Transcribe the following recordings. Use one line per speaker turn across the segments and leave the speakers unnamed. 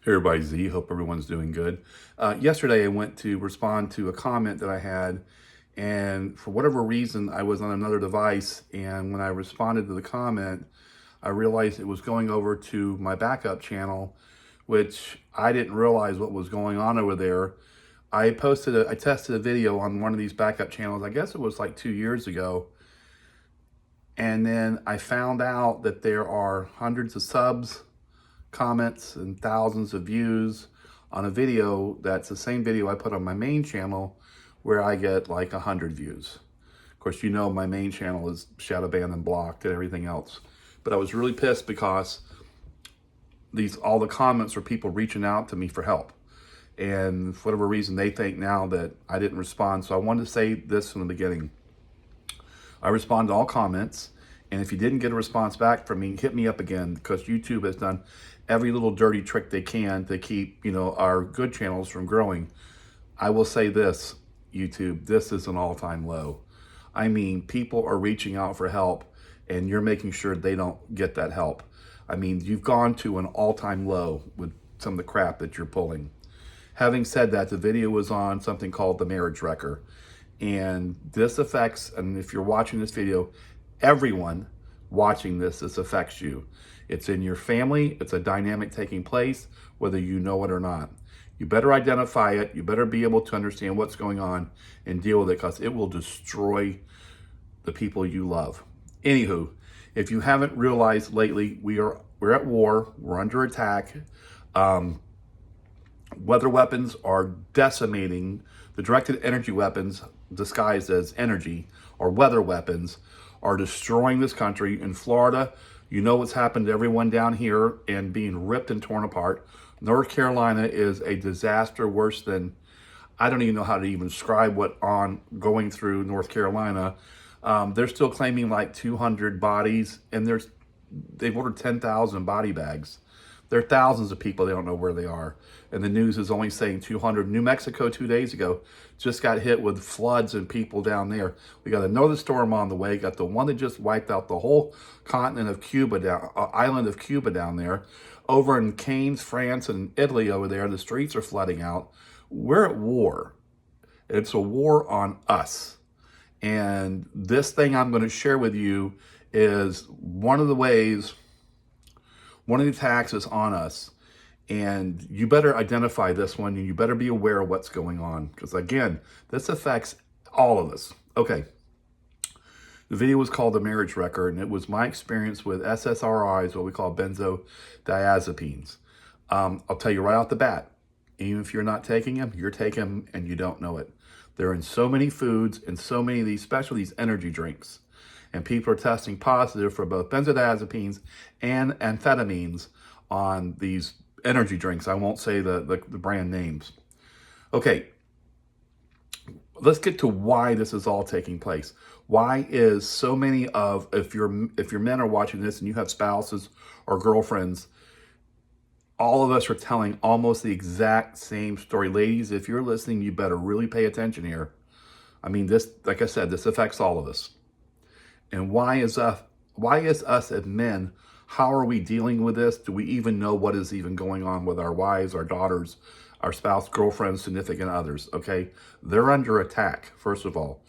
Hey everybody, Z. Hope everyone's doing good. Yesterday I went to respond to a comment that I had, and for whatever reason I was on another device, and when I responded to the comment, I realized it was going over to my backup channel, which I didn't realize what was going on over there. I tested a video on one of these backup channels, I guess it was like 2 years ago, and then I found out that there are hundreds of subs, comments, and thousands of views on a video that's the same video I put on my main channel where I get like 100 views. Of course, you know my main channel is shadow banned and blocked and everything else. But I was really pissed because all the comments are people reaching out to me for help. And for whatever reason, they think now that I didn't respond. So I wanted to say this from the beginning. I respond to all comments, and if you didn't get a response back from me, hit me up again, because YouTube has done every little dirty trick they can to keep, our good channels from growing. I will say this, YouTube, this is an all-time low. I mean, people are reaching out for help, and you're making sure they don't get that help. I mean, you've gone to an all-time low with some of the crap that you're pulling. Having said that, the video was on something called the marriage wrecker. And this affects, and if you're watching this video, everyone watching this affects you. It's in your family. It's a dynamic taking place, whether you know it or not. You better identify it. You better be able to understand what's going on and deal with it, because it will destroy the people you love. Anywho, if you haven't realized lately, we're at war. We're under attack. Weather weapons are decimating. The directed energy weapons, disguised as energy, or weather weapons, are destroying this country. In Florida, you know what's happened to everyone down here and being ripped and torn apart. North Carolina is a disaster worse than, I don't even know how to even describe going through North Carolina. They're still claiming like 200 bodies, and they've ordered 10,000 body bags. There are thousands of people, they don't know where they are. And the news is only saying 200. New Mexico 2 days ago just got hit with floods and people down there. We got another storm on the way. Got the one that just wiped out the whole continent of Cuba, island of Cuba down there. Over in Cannes, France, and Italy over there, the streets are flooding out. We're at war. It's a war on us. And this thing I'm going to share with you is one of the attacks is on us. And you better identify this one, and you better be aware of what's going on, because again, this affects all of us. Okay. The video was called The Marriage Wrecker, and it was my experience with SSRIs, what we call benzodiazepines. I'll tell you right off the bat, even if you're not taking them, you're taking them and you don't know it. They're in so many foods and so many of these, especially these energy drinks. And people are testing positive for both benzodiazepines and amphetamines on these energy drinks. I won't say the brand names. Okay, let's get to why this is all taking place. Why is so many if your men are watching this and you have spouses or girlfriends, all of us are telling almost the exact same story. Ladies, if you're listening, you better really pay attention here. I mean, this, like I said, this affects all of us. And why is us as men, how are we dealing with this? Do we even know what is even going on with our wives, our daughters, our spouse, girlfriends, significant others? Okay, they're under attack. First of all,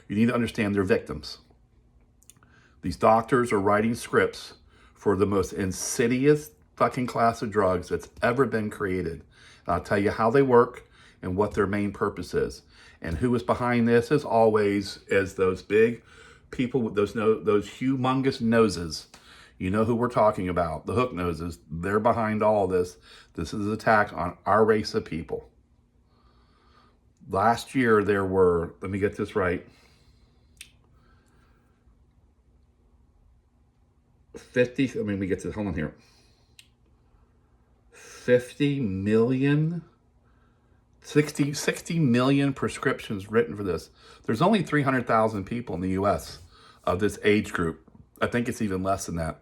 you need to understand they're victims. These doctors are writing scripts for the most insidious fucking class of drugs that's ever been created. And I'll tell you how they work and what their main purpose is. And who is behind this is always those big people with those humongous noses. You know who we're talking about, the hook noses. They're behind all of this. This is an attack on our race of people. Last year there were, let me get this right, 50 million, 60 million prescriptions written for this. There's only 300,000 people in the US of this age group. I think it's even less than that.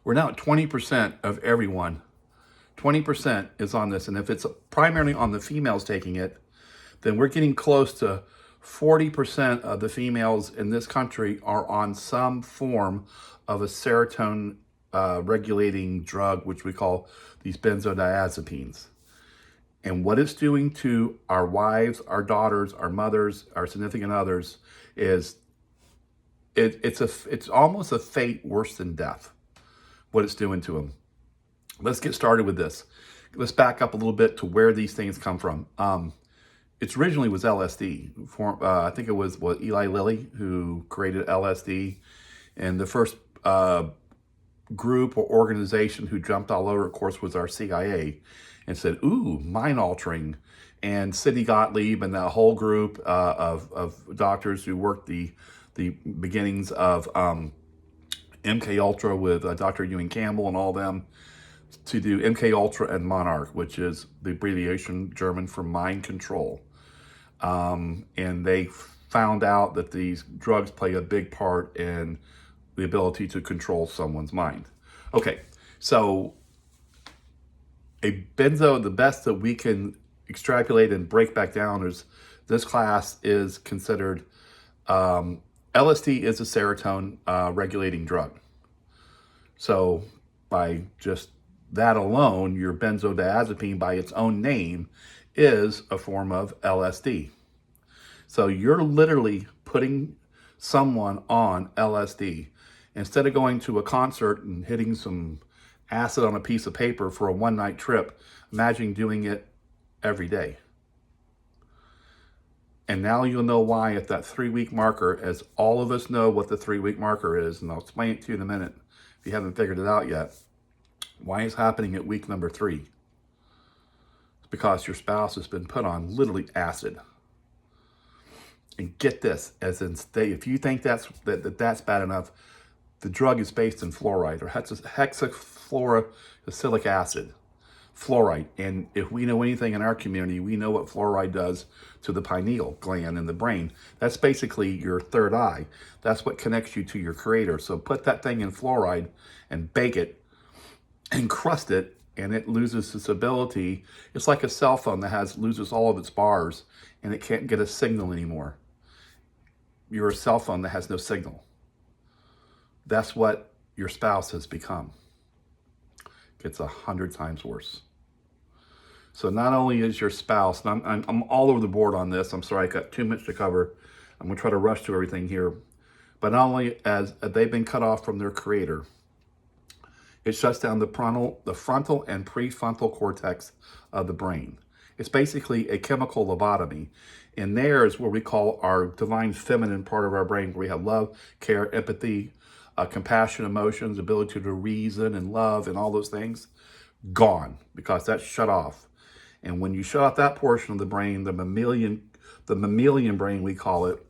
We're now at 20% of everyone. 20% is on this. And if it's primarily on the females taking it, then we're getting close to 40% of the females in this country are on some form of a serotonin regulating drug, which we call these benzodiazepines. And what it's doing to our wives, our daughters, our mothers, our significant others is it's almost a fate worse than death, what it's doing to them. Let's get started with this. Let's back up a little bit to where these things come from. It originally was LSD. I think it was Eli Lilly who created LSD. And the first group or organization who jumped all over, of course, was our CIA and said, ooh, mind altering. And Sidney Gottlieb and that whole group of doctors who worked the beginnings of MK Ultra with Dr. Ewing Campbell and all them, to do MK Ultra and Monarch, which is the abbreviation German for mind control. And they found out that these drugs play a big part in the ability to control someone's mind. Okay, so a benzo, the best that we can extrapolate and break back down is this class is considered, LSD is a serotonin regulating drug. So by just that alone, your benzodiazepine by its own name is a form of LSD. So you're literally putting someone on LSD. Instead of going to a concert and hitting some acid on a piece of paper for a one-night trip, imagine doing it every day. And now you'll know why at that 3-week marker, as all of us know what the 3-week marker is, and I'll explain it to you in a minute if you haven't figured it out yet, why it's happening at week number 3. It's because your spouse has been put on literally acid. And get this, as in if you think that's bad enough, the drug is based in fluoride, or hexafluoroacylic acid, fluoride. And if we know anything in our community, we know what fluoride does to the pineal gland in the brain. That's basically your third eye. That's what connects you to your creator. So put that thing in fluoride and bake it and crust it, and it loses its ability. It's like a cell phone that loses all of its bars and it can't get a signal anymore. You're a cell phone that has no signal. That's what your spouse has become. It's 100 times worse. So not only is your spouse, and I'm all over the board on this. I'm sorry, I got too much to cover. I'm gonna try to rush through everything here. But not only as they've been cut off from their creator, it shuts down the frontal and prefrontal cortex of the brain. It's basically a chemical lobotomy. And there is where we call our divine feminine part of our brain, where we have love, care, empathy, compassion, emotions, ability to reason and love and all those things, gone, because that's shut off. And when you shut off that portion of the brain, the mammalian brain, we call it,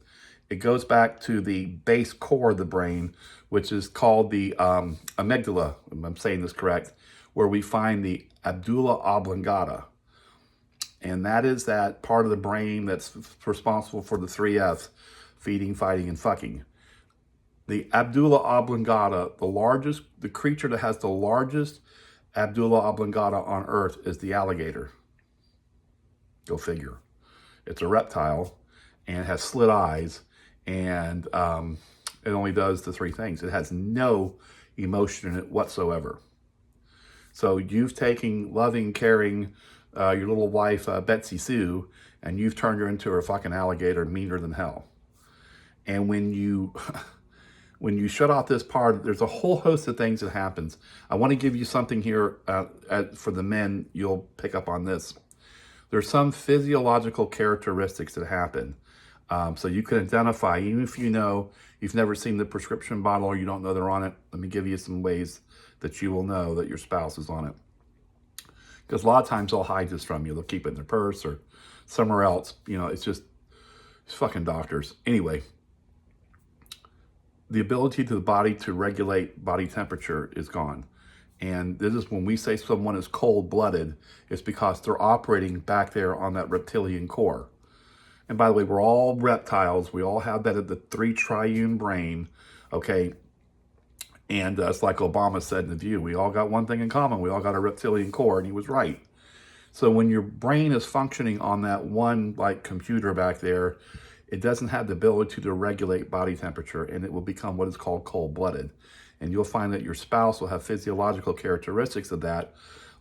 it goes back to the base core of the brain, which is called the amygdala, if I'm saying this correct, where we find the medulla oblongata. And that is that part of the brain that's responsible for the 3 F's, feeding, fighting, and fucking. The medulla oblongata, the creature that has the largest medulla oblongata on Earth is the alligator. Go figure. It's a reptile and it has slit eyes, and it only does the 3 things. It has no emotion in it whatsoever. So you've taken loving, caring, your little wife, Betsy Sue, and you've turned her into a fucking alligator, meaner than hell. And when you shut off this part, there's a whole host of things that happens. I want to give you something here for the men. You'll pick up on this. There's some physiological characteristics that happen. So you can identify, even if you know you've never seen the prescription bottle or you don't know they're on it. Let me give you some ways that you will know that your spouse is on it. Because a lot of times they'll hide this from you. They'll keep it in their purse or somewhere else. You know, it's fucking doctors. Anyway, the ability to the body to regulate body temperature is gone. And this is when we say someone is cold-blooded, it's because they're operating back there on that reptilian core. And by the way, we're all reptiles. We all have that at the 3 triune brain, okay? And it's like Obama said in The View, we all got one thing in common. We all got a reptilian core, and he was right. So when your brain is functioning on that one like computer back there, it doesn't have the ability to regulate body temperature, and it will become what is called cold-blooded. And you'll find that your spouse will have physiological characteristics of that.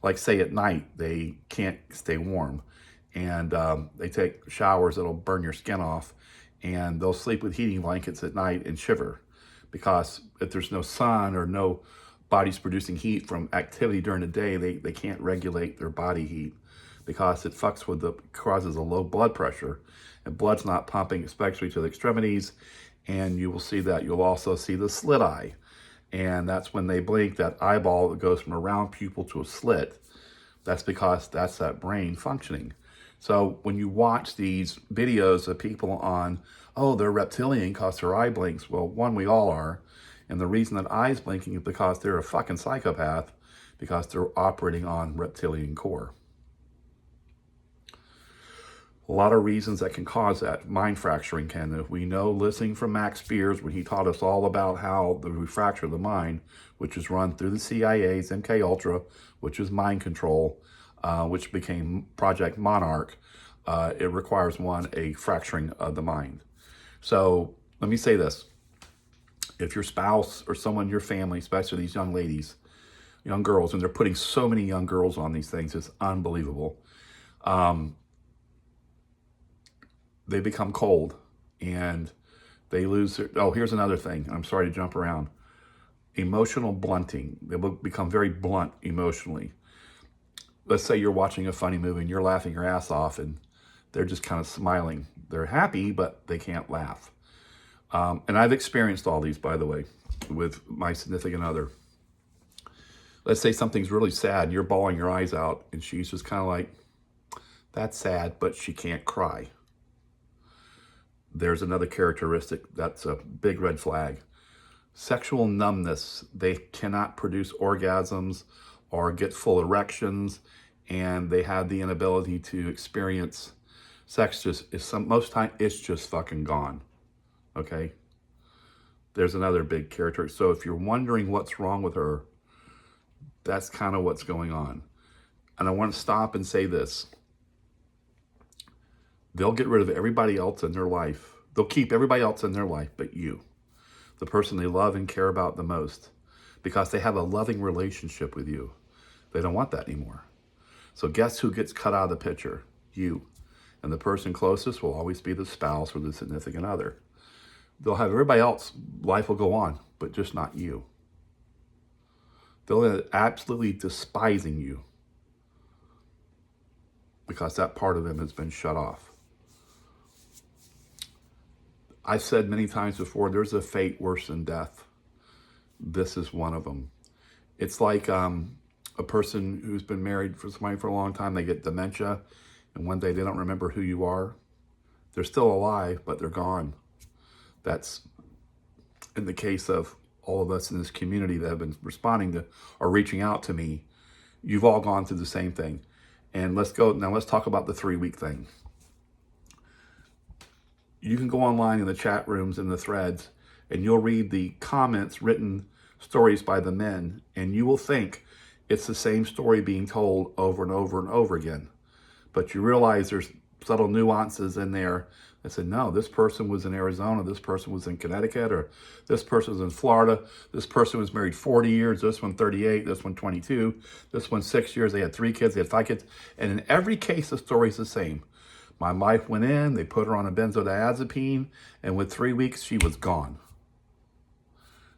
Like say at night, they can't stay warm, and they take showers that'll burn your skin off, and they'll sleep with heating blankets at night and shiver, because if there's no sun or no bodies producing heat from activity during the day, they can't regulate their body heat, because it fucks with causes a low blood pressure, and blood's not pumping, especially to the extremities. And you will see that. You'll also see the slit eye. And that's when they blink, that eyeball that goes from a round pupil to a slit. That's because that's that brain functioning. So when you watch these videos of people on, oh, they're reptilian because their eye blinks. Well, one, we all are. And the reason that eye's blinking is because they're a fucking psychopath, because they're operating on reptilian core. A lot of reasons that can cause that. Mind fracturing can. We know, listening from Max Spears, when he taught us all about how we fracture the mind, which is run through the CIA's MK Ultra, which is mind control, which became Project Monarch. It requires a fracturing of the mind. So let me say this. If your spouse or someone in your family, especially these young ladies, young girls, and they're putting so many young girls on these things, it's unbelievable. They become cold, and they lose their, oh, here's another thing. I'm sorry to jump around. Emotional blunting. They will become very blunt emotionally. Let's say you're watching a funny movie and you're laughing your ass off, and they're just kind of smiling. They're happy, but they can't laugh. And I've experienced all these, by the way, with my significant other. Let's say something's really sad and you're bawling your eyes out, and she's just kind of like, that's sad, but she can't cry. There's another characteristic that's a big red flag. Sexual numbness. They cannot produce orgasms or get full erections, and they have the inability to experience sex. Most time it's just fucking gone. Okay? There's another big character. So if you're wondering what's wrong with her, that's kind of what's going on. And I want to stop and say this. They'll get rid of everybody else in their life. They'll keep everybody else in their life but you, the person they love and care about the most, because they have a loving relationship with you. They don't want that anymore. So guess who gets cut out of the picture? You. And the person closest will always be the spouse or the significant other. They'll have everybody else, life will go on, but just not you. They'll end up absolutely despising you, because that part of them has been shut off. I've said many times before, there's a fate worse than death. This is one of them. It's like a person who's been married for somebody for a long time, they get dementia, and one day they don't remember who you are. They're still alive, but they're gone. That's in the case of all of us in this community that have been responding to or reaching out to me. You've all gone through the same thing. And let's talk about the 3-week thing. You can go online in the chat rooms and the threads, and you'll read the comments, written stories by the men, and you will think it's the same story being told over and over and over again. But you realize there's subtle nuances in there that say, no, this person was in Arizona, this person was in Connecticut, or this person was in Florida, this person was married 40 years, this one 38, this one 22, this one 6 years, they had 3 kids, they had 5 kids, and in every case the story's the same. My wife went in, they put her on a benzodiazepine, and with 3 weeks, she was gone.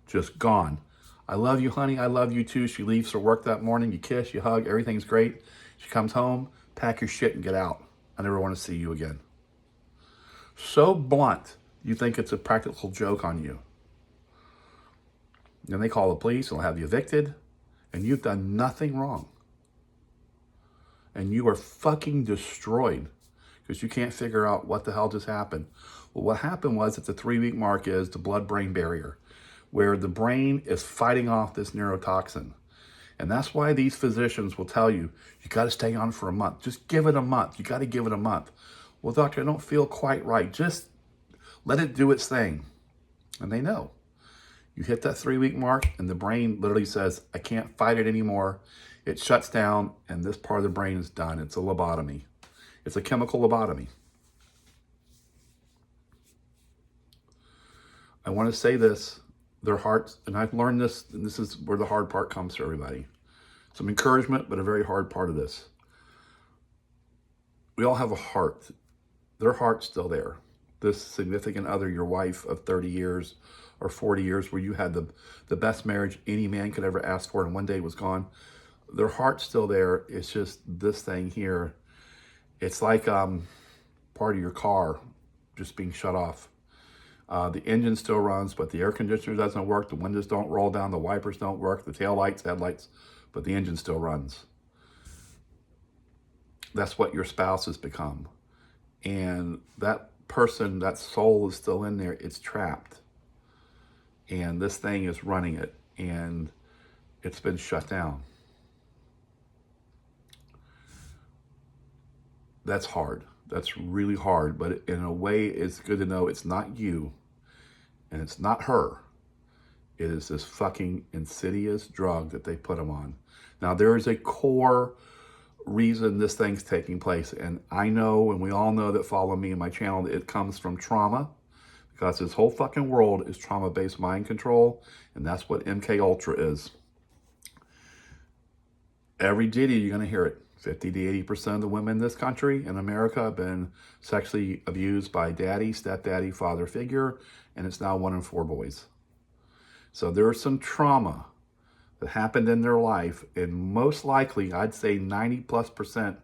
Just gone. I love you, honey, I love you too. She leaves for work that morning, you kiss, you hug, everything's great. She comes home, pack your shit and get out. I never want to see you again. So blunt, you think it's a practical joke on you. Then they call the police and they'll have you evicted, and you've done nothing wrong. And you are fucking destroyed because you can't figure out what the hell just happened. Well, what happened was at the 3-week mark is the blood-brain barrier, where the brain is fighting off this neurotoxin. And that's why these physicians will tell you, you got to stay on for a month. Just give it a month. You got to give it a month. Well, doctor, I don't feel quite right. Just let it do its thing. And they know. You hit that 3-week mark and the brain literally says, I can't fight it anymore. It shuts down and this part of the brain is done. It's a lobotomy. It's a chemical lobotomy. I want to say this. their hearts, and I've learned this, and this is where the hard part comes for everybody. Some encouragement, but a very hard part of this. We all have a heart. Their heart's still there. This significant other, your wife of 30 years or 40 years, where you had the best marriage any man could ever ask for and one day was gone, their heart's still there. It's just this thing here. It's like part of your car just being shut off. The engine still runs, but the air conditioner doesn't work. The windows don't roll down. The wipers don't work. The tail lights, headlights, but the engine still runs. That's what your spouse has become. And that person, that soul is still in there. It's trapped. And this thing is running it. And it's been shut down. That's hard. That's really hard. But in a way, it's good to know it's not you. And it's not her. It is this fucking insidious drug that they put them on. Now, there is a core reason this thing's taking place. And I know, and we all know that follow me and my channel, it comes from trauma. Because this whole fucking world is trauma-based mind control. And that's what MK Ultra is. Every ditty, you're going to hear it. 50 to 80% of the women in this country, in America, have been sexually abused by daddy, stepdaddy, father figure. And it's now 1 in 4 boys. So there's some trauma that happened in their life, and most likely, I'd say 90+%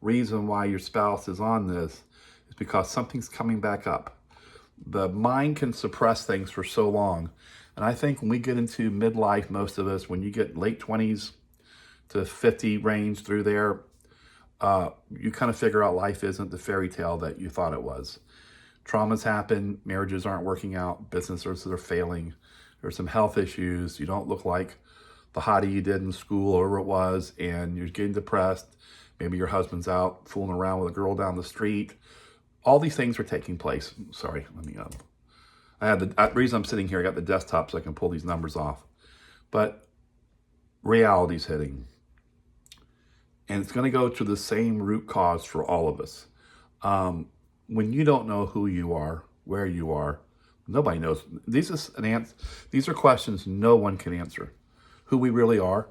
reason why your spouse is on this is because something's coming back up. The mind can suppress things for so long. And I think when we get into midlife, most of us, when you get late 20s to 50 range through there, you kind of figure out life isn't the fairy tale that you thought it was. Traumas happen, marriages aren't working out, businesses are failing, there's some health issues, you don't look like the hottie you did in school or whatever it was, and you're getting depressed. Maybe your husband's out fooling around with a girl down the street. All these things are taking place. Sorry, let me I have the reason I'm sitting here, I got the desktop so I can pull these numbers off. But reality's hitting. And it's going to go to the same root cause for all of us. When you don't know who you are, where you are, nobody knows. These are questions no one can answer. Who we really are,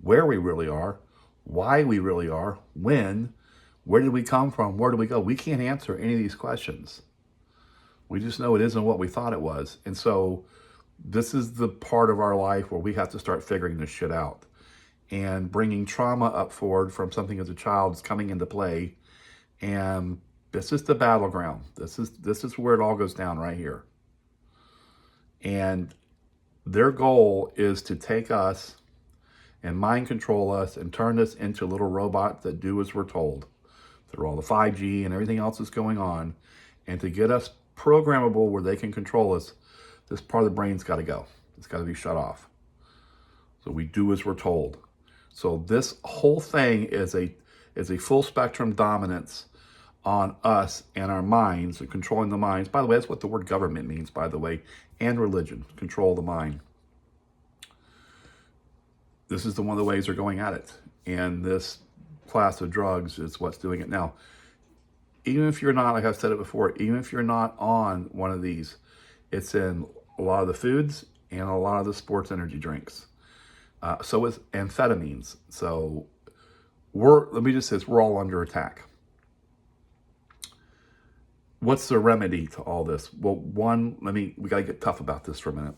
where we really are, why we really are, when, where did we come from, where do we go? We can't answer any of these questions. We just know it isn't what we thought it was. And so this is the part of our life where we have to start figuring this shit out. And bringing trauma up forward from something as a child is coming into play. And this is the battleground. This is where it all goes down right here. And their goal is to take us and mind control us and turn us into little robots that do as we're told through all the 5G and everything else that's going on. And to get us programmable where they can control us, this part of the brain's got to go. It's got to be shut off. So we do as we're told. So this whole thing is a full spectrum dominance on us and our minds and controlling the minds. By the way, that's what the word government means, by the way, and religion, control the mind. This is one of the ways they're going at it. And this class of drugs is what's doing it now. Even if you're not, like I've said it before, even if you're not on one of these, it's in a lot of the foods and a lot of the sports energy drinks. So is amphetamines. So let me just say this, we're all under attack. What's the remedy to all this? Well, we got to get tough about this for a minute.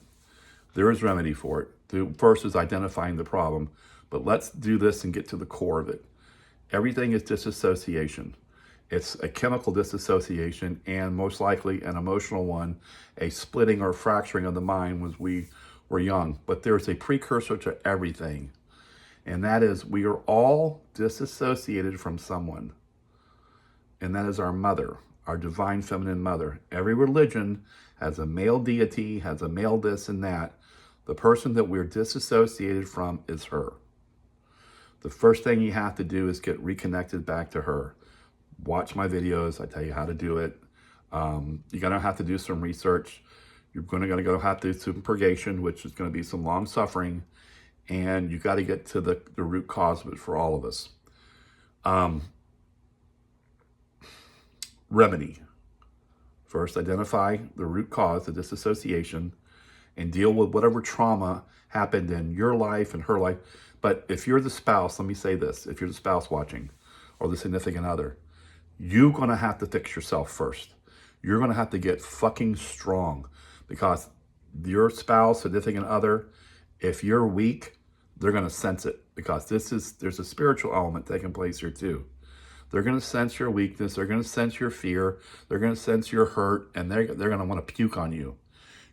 There is remedy for it. The first is identifying the problem, but let's do this and get to the core of it. Everything is disassociation. It's a chemical disassociation and most likely an emotional one, a splitting or fracturing of the mind when we were young. But there's a precursor to everything, and that is we are all disassociated from someone, and that is our mother, our divine feminine mother. Every religion has a male deity, has a male this and that. The person that we're disassociated from is her. The first thing you have to do is get reconnected back to her. Watch my videos. I tell you how to do it. You're going to have to do some research. You're going to have to do some purgation, which is going to be some long suffering. And you got to get to the root cause of it for all of us. Remedy. First, identify the root cause, the disassociation. and deal with whatever trauma happened in your life and her life. But if you're the spouse, let me say this, if you're the spouse watching or the significant other, you're going to have to fix yourself first. You're going to have to get fucking strong, because your spouse, significant other, if you're weak, they're going to sense it, because there's a spiritual element taking place here too. They're going to sense your weakness. They're going to sense your fear. They're going to sense your hurt, and they're going to want to puke on you.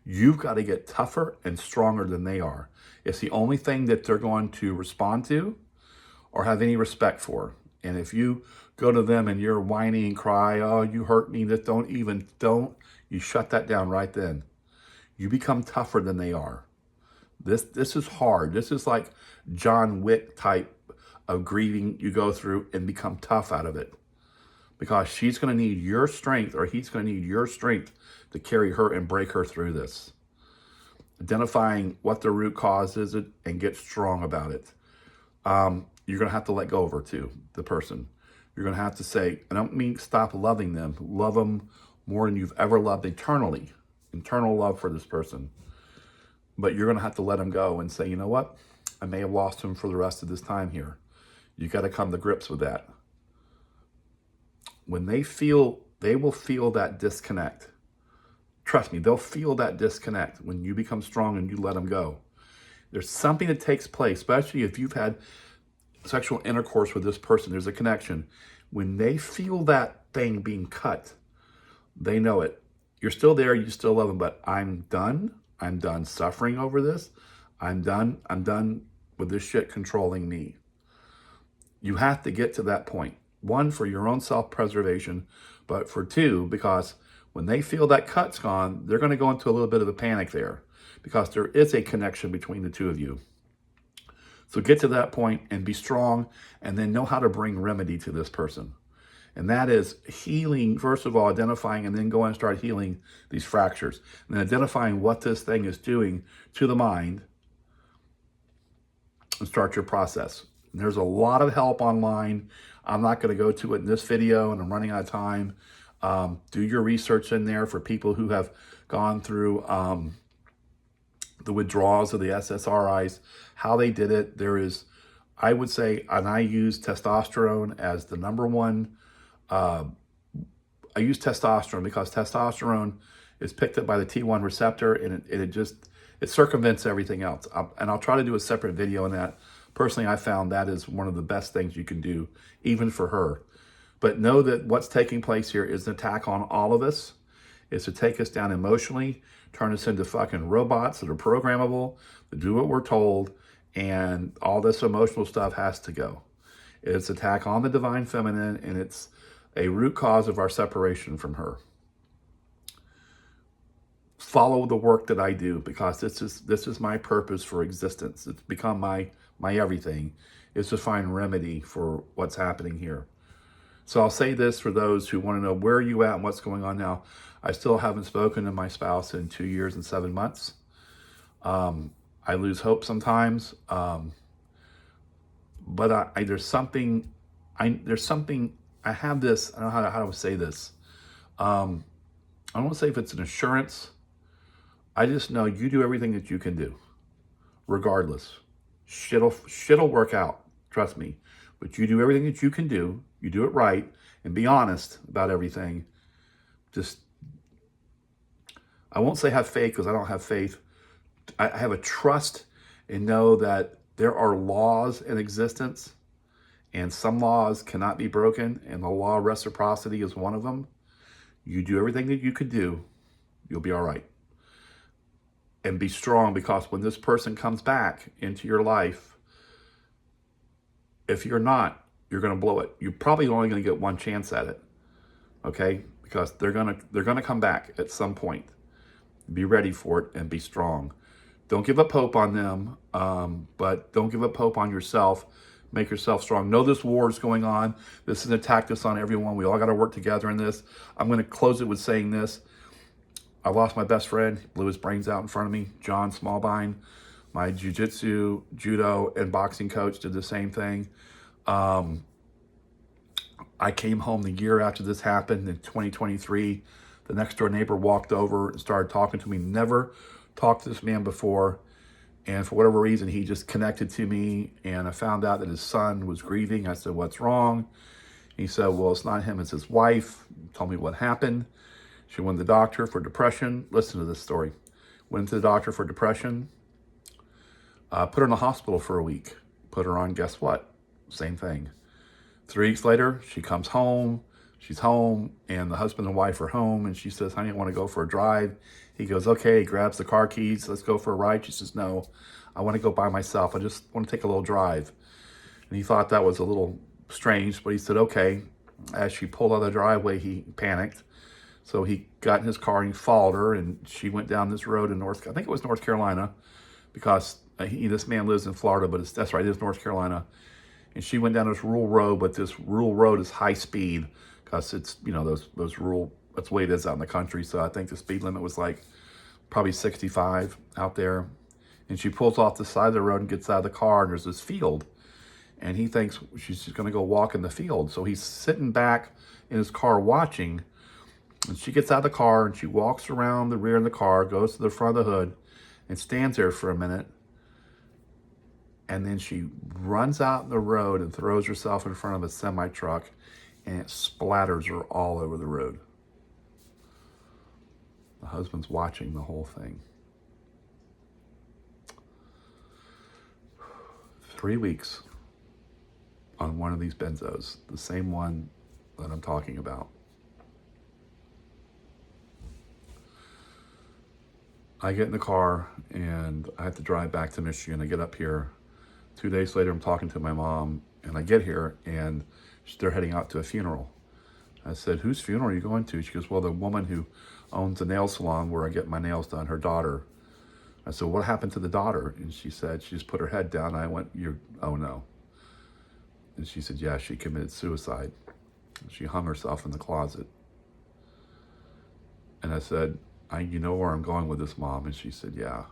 You've got to get tougher and stronger than they are. It's the only thing that they're going to respond to or have any respect for. And if you go to them and you're whining and cry, oh, you hurt me, you shut that down right then. You become tougher than they are. This is hard. This is like John Wick type of grieving you go through and become tough out of it. Because she's going to need your strength, or he's going to need your strength to carry her and break her through this. Identifying what the root cause is and get strong about it. You're going to have to let go of her too, the person. You're going to have to say, I don't mean stop loving them. Love them more than you've ever loved eternally. Internal love for this person. But you're going to have to let them go and say, you know what? I may have lost him for the rest of this time here. You got to come to grips with that. When they will feel that disconnect. Trust me, they'll feel that disconnect when you become strong and you let them go. There's something that takes place, especially if you've had sexual intercourse with this person. There's a connection. When they feel that thing being cut, they know it. You're still there, you still love them, but I'm done. I'm done suffering over this. I'm done with this shit controlling me. You have to get to that point. One, for your own self-preservation, but for two, because when they feel that cut's gone, they're going to go into a little bit of a panic there, because there is a connection between the two of you. So get to that point and be strong, and then know how to bring remedy to this person. And that is healing, first of all, identifying, and then go and start healing these fractures. And then identifying what this thing is doing to the mind, and start your process. And there's a lot of help online. I'm not going to go to it in this video, and I'm running out of time. Do your research in there for people who have gone through the withdrawals of the SSRIs, how they did it. There is, I would say, and I use testosterone as the number one. I use testosterone because testosterone is picked up by the T1 receptor, and it circumvents everything else. And I'll try to do a separate video on that. Personally, I found that is one of the best things you can do, even for her. But know that what's taking place here is an attack on all of us. It's to take us down emotionally, turn us into fucking robots that are programmable, that do what we're told, and all this emotional stuff has to go. It's an attack on the divine feminine, and it's a root cause of our separation from her. Follow the work that I do, because this is my purpose for existence. It's become my everything, is to find remedy for what's happening here. So I'll say this for those who want to know, where are you at and what's going on now? I still haven't spoken to my spouse in 2 years and 7 months. I lose hope sometimes. But there's something, I have this, I don't know how to say this. I don't want to say if it's an assurance. I just know you do everything that you can do, regardless. Shit'll work out, trust me. But you do everything that you can do. You do it right, and be honest about everything. Just, I won't say have faith, because I don't have faith. I have a trust and know that there are laws in existence, and some laws cannot be broken, and the law of reciprocity is one of them. You do everything that you could do, you'll be all right. And be strong, because when this person comes back into your life, if you're not, you're going to blow it. You're probably only going to get one chance at it, okay? Because they're going to come back at some point. Be ready for it and be strong. Don't give up hope on them, but don't give up hope on yourself. Make yourself strong. Know this war is going on. This is an attack that's on everyone. We all got to work together in this. I'm going to close it with saying this. I lost my best friend. He blew his brains out in front of me. John Smallbine, my jiu-jitsu, judo, and boxing coach, did the same thing. I came home the year after this happened in 2023. The next door neighbor walked over and started talking to me. Never talked to this man before, and for whatever reason, he just connected to me, and I found out that his son was grieving. I said, what's wrong? He said, well, it's not him, it's his wife. He told me what happened. She went to the doctor for depression. Listen to this story. Went to the doctor for depression, put her in the hospital for a week, put her on, guess what? Same thing. 3 weeks later, she comes home. She's home, and the husband and wife are home, and she says, honey, I want to go for a drive. He goes, okay, he grabs the car keys. Let's go for a ride. She says, no, I want to go by myself. I just want to take a little drive. And he thought that was a little strange, but he said, okay. As she pulled out of the driveway, he panicked. So he got in his car and he followed her, and she went down this road in I think it was North Carolina, because this man lives in Florida, but that's right, it is North Carolina. And she went down this rural road, but this rural road is high speed, because it's, those rural, that's the way it is out in the country. So I think the speed limit was like probably 65 out there. And she pulls off the side of the road and gets out of the car, and there's this field. And he thinks she's just going to go walk in the field. So he's sitting back in his car watching. And she gets out of the car and she walks around the rear of the car, goes to the front of the hood, and stands there for a minute. And then she runs out in the road and throws herself in front of a semi-truck, and it splatters her all over the road. The husband's watching the whole thing. 3 weeks on one of these benzos, the same one that I'm talking about. I get in the car and I have to drive back to Michigan. I get up here. 2 days later, I'm talking to my mom, and I get here and they're heading out to a funeral. I said, whose funeral are you going to? She goes, well, the woman who owns the nail salon where I get my nails done, her daughter. I said, what happened to the daughter? And she said, she just put her head down. I went, oh no. And she said, yeah, she committed suicide. She hung herself in the closet. And I said, you know where I'm going with this, Mom? And she said, yeah.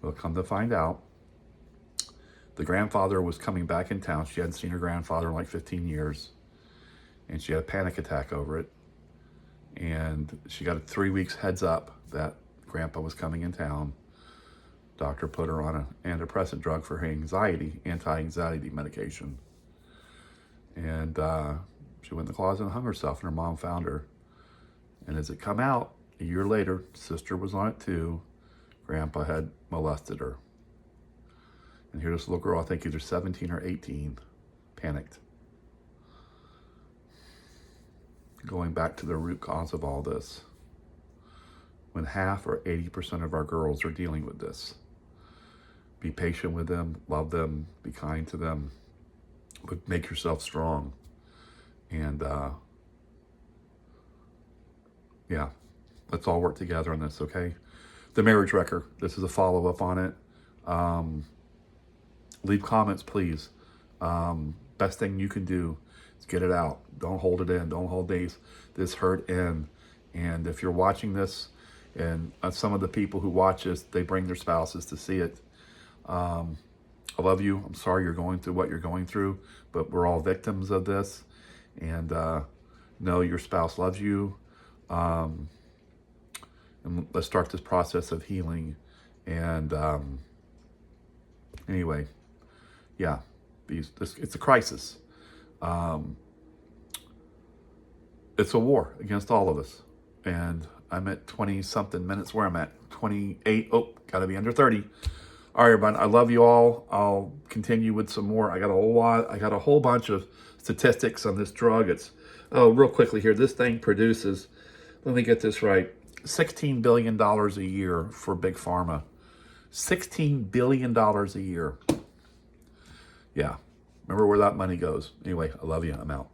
Well, come to find out, the grandfather was coming back in town. She hadn't seen her grandfather in like 15 years. And she had a panic attack over it. And she got a 3 weeks heads up that Grandpa was coming in town. Doctor put her on an antidepressant drug for her anxiety, anti-anxiety medication. And she went in the closet and hung herself, and her mom found her. And as it come out, a year later, sister was on it too. Grandpa had molested her. And here's this little girl, I think either 17 or 18, panicked. Going back to the root cause of all this, when half or 80% of our girls are dealing with this. Be patient with them, love them, be kind to them, but make yourself strong. And yeah, let's all work together on this, okay? The marriage wrecker, this is a follow-up on it. Leave comments, please. Best thing you can do is get it out. Don't hold it in. Don't hold this hurt in. And if you're watching this, and some of the people who watch this, they bring their spouses to see it. I love you. I'm sorry you're going through what you're going through, but we're all victims of this. And know your spouse loves you. And let's start this process of healing. And anyway, yeah, it's a crisis. It's a war against all of us. And I'm at 20-something minutes where I'm at. 28. Oh, got to be under 30. All right, everyone. I love you all. I'll continue with some more. I got a whole bunch of statistics on this drug. Real quickly here. This thing produces, let me get this right, $16 billion a year for Big Pharma. $16 billion a year. Yeah. Remember where that money goes. Anyway, I love you. I'm out.